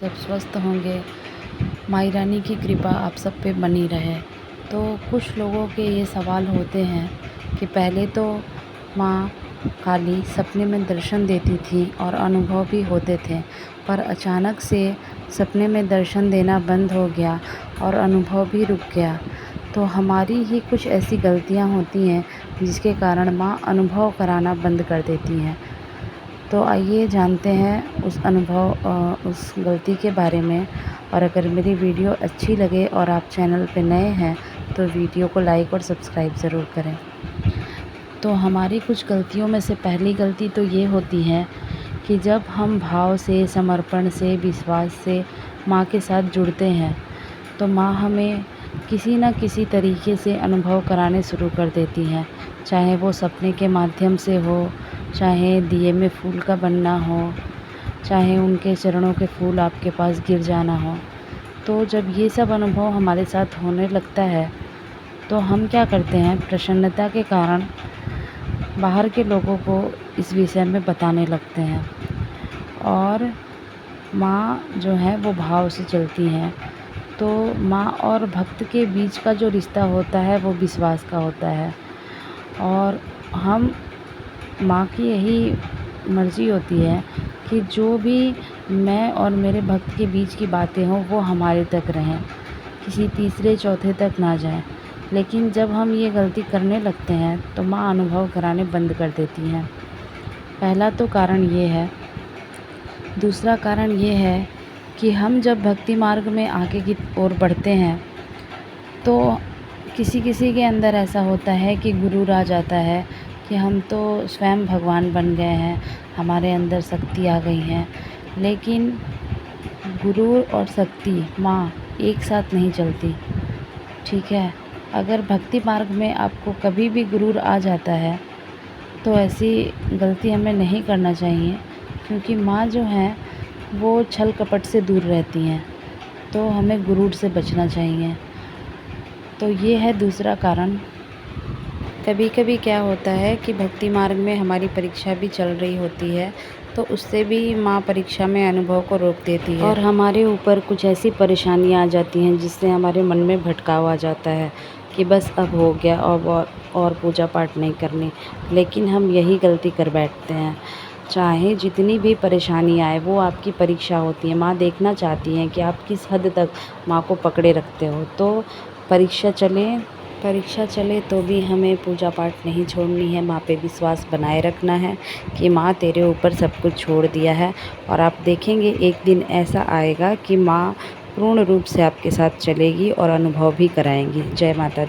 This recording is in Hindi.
सब स्वस्थ होंगे। माई रानी की कृपा आप सब पे बनी रहे। तो कुछ लोगों के ये सवाल होते हैं कि पहले तो माँ काली सपने में दर्शन देती थी और अनुभव भी होते थे, पर अचानक से सपने में दर्शन देना बंद हो गया और अनुभव भी रुक गया। तो हमारी ही कुछ ऐसी गलतियाँ होती हैं जिसके कारण माँ अनुभव कराना बंद कर देती हैं। तो आइए जानते हैं उस गलती के बारे में। और अगर मेरी वीडियो अच्छी लगे और आप चैनल पे नए हैं तो वीडियो को लाइक और सब्सक्राइब ज़रूर करें। तो हमारी कुछ गलतियों में से पहली गलती तो ये होती है कि जब हम भाव से, समर्पण से, विश्वास से माँ के साथ जुड़ते हैं तो माँ हमें किसी न किसी तरीके से अनुभव कराने शुरू कर देती हैं। चाहे वो सपने के माध्यम से हो, चाहे दिए में फूल का बनना हो, चाहे उनके चरणों के फूल आपके पास गिर जाना हो। तो जब ये सब अनुभव हमारे साथ होने लगता है तो हम क्या करते हैं, प्रसन्नता के कारण बाहर के लोगों को इस विषय में बताने लगते हैं। और माँ जो है वो भाव से चलती हैं। तो माँ और भक्त के बीच का जो रिश्ता होता है वो विश्वास का होता है। और हम माँ की यही मर्ज़ी होती है कि जो भी मैं और मेरे भक्त के बीच की बातें हों वो हमारे तक रहें, किसी तीसरे चौथे तक ना जाएं। लेकिन जब हम ये गलती करने लगते हैं तो माँ अनुभव कराने बंद कर देती हैं। पहला तो कारण ये है। दूसरा कारण ये है कि हम जब भक्ति मार्ग में आगे की ओर बढ़ते हैं तो किसी किसी के अंदर ऐसा होता है कि गुरूर आ जाता है कि हम तो स्वयं भगवान बन गए हैं, हमारे अंदर शक्ति आ गई है। लेकिन गुरूर और शक्ति माँ एक साथ नहीं चलती, ठीक है। अगर भक्ति मार्ग में आपको कभी भी गुरूर आ जाता है तो ऐसी गलती हमें नहीं करना चाहिए, क्योंकि माँ जो हैं वो छल कपट से दूर रहती हैं। तो हमें गुरूर से बचना चाहिए। तो ये है दूसरा कारण। कभी कभी क्या होता है कि भक्ति मार्ग में हमारी परीक्षा भी चल रही होती है तो उससे भी माँ परीक्षा में अनुभव को रोक देती है और हमारे ऊपर कुछ ऐसी परेशानियाँ आ जाती हैं जिससे हमारे मन में भटकाव आ जाता है कि बस अब हो गया, और पूजा पाठ नहीं करनी। लेकिन हम यही गलती कर बैठते हैं। चाहे जितनी भी परेशानी आए, वो आपकी परीक्षा होती है। माँ देखना चाहती हैं कि आप किस हद तक माँ को पकड़े रखते हो। तो परीक्षा चले तो भी हमें पूजा पाठ नहीं छोड़नी है। माँ पे विश्वास बनाए रखना है कि माँ तेरे ऊपर सब कुछ छोड़ दिया है। और आप देखेंगे एक दिन ऐसा आएगा कि माँ पूर्ण रूप से आपके साथ चलेगी और अनुभव भी कराएंगी। जय माता दी।